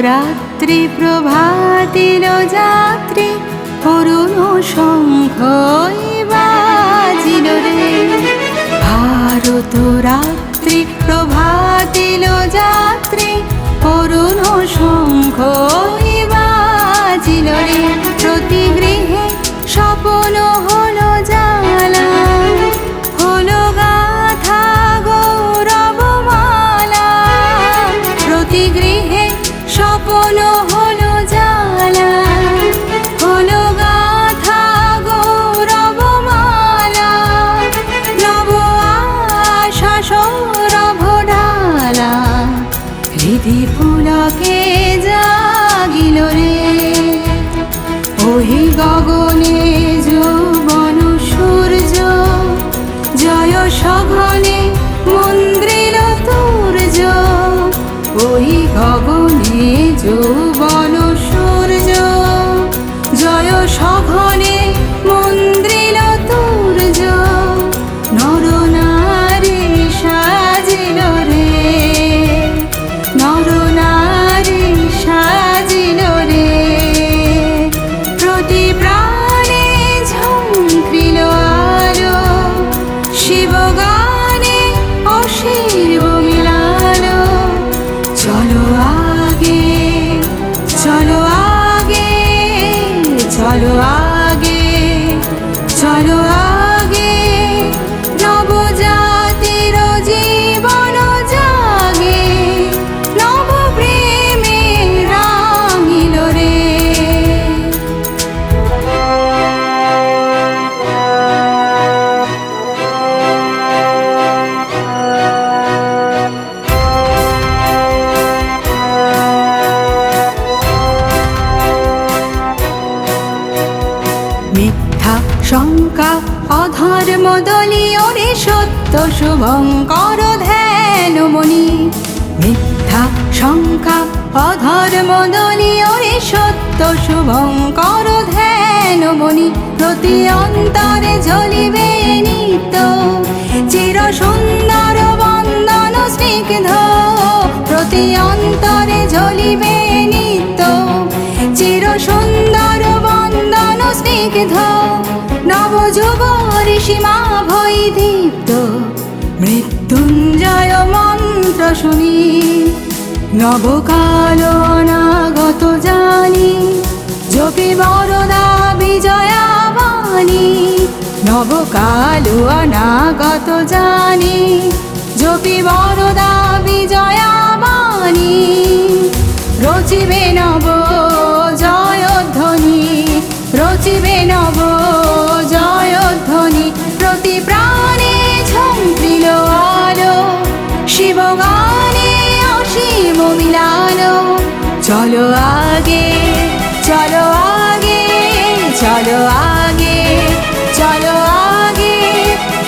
রাত্রি প্রভাতিল যাত্রী অরুণ শঙ্খ বাজিল রে। ভারত রাত্রি প্রভাতিল যাত্রী অরুণ শঙ্খ বাজিল রে। প্রতি গৃহে স্বপন হলো জ্বালা, হলো গাথা গৌরবমালা। প্রতি গৃহে স্বপন হলো জ্বালা, হলো গাথা গৌরবমালা। নব আশা সৌরভ ঢালা, হৃদি পুলকে জাগিল রে। ওহি গগনে যৌবন সূর্য, জয় সঘনে মন্দ্রিল তুর্য। ওই গগনে যৌবন সূর্য, জয় সঘনে মন্দ্রিল তুর্য। নর নারী সাজিল রে, নর নারী সাজিল রে। প্রতি প্রাণে ঝঙ্কৃল আলো, শিবগানে অশিব মিলালো। চলো আগে, চলো আগে, চলো আগে, চলো আগে। নবজাতির জীবন জাগে, নব প্রেমে রাঙিল রে। মিথ্যা শঙ্কা অধর্ম দলীয় রে, সত্য শুভঙ্কর ধ্যানমণি। মিথ্যা শঙ্কা অধর্ম দলীয় রে, সত্য শুভঙ্কর ধ্যানমণি। প্রতি অন্তরে জ্বলিবে নিত্য চির সুন্দর বন্দন স্নিগ্ধ। প্রতি অন্তরে জ্বলিবে নিত্য চির সুন্দর বন্দন স্নিগ্ধ। নবযুগ ঋষিমা ভৈ দীপ্ত, মৃত্যুঞ্জয় মন্ত্র শুনি। নবকাল অনাগত জানি, জপি বরদা বিজয়া বাণী। নবকাল অনাগত জানি, জপি বরদা বিজয়া বাণী। রচিবে নব জয়ধ্বনি, রচিবে নব জয়ধ্বনি। প্রতি প্রাণে ঝঙ্কৃল আলো, শিবগানে অসীম মিলালো। চলো আগে, চলো আগে, চলো আগে, চলো আগে।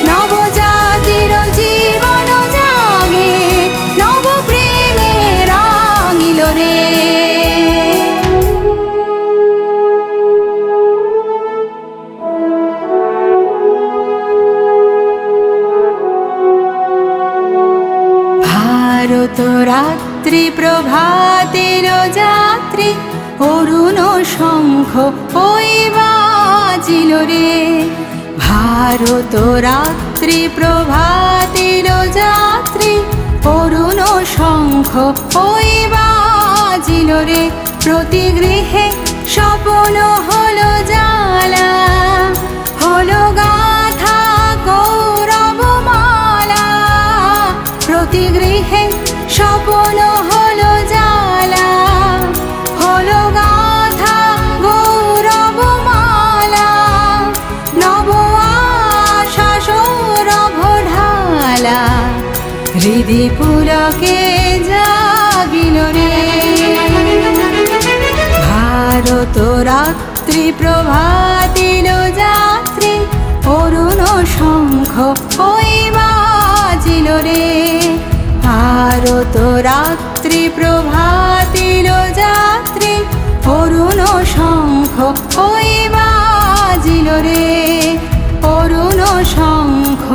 নবজাতির জীবন জাগে, নব প্রেমে রাঙিল রে। ভারত রাত্রি প্রভাতের যাত্রী অরুণ শঙ্খ বাজিল রে। ভারত রাত্রি প্রভাতের যাত্রী অরুণ শঙ্খ বাজিল রে। প্রতি গৃহে স্বপন হলো জ্বালা, হলো গাথা গৌরবমালা। প্রতি গৃহে স্বপন হলো জ্বালা, হলো গাথা গৌরবমালা। নব আশা সৌরভ ঢালা, হৃদি পুলকে জাগিল রে। ভারত রাত্রি প্রভাতিল যাত্রী অরুণ শঙ্খ ওই বাজিল রে। আরত রাত্রি প্রভাতিল যাত্রী অরুণ শঙ্খ ওই বাজিল রে, অরুণ শঙ্খ।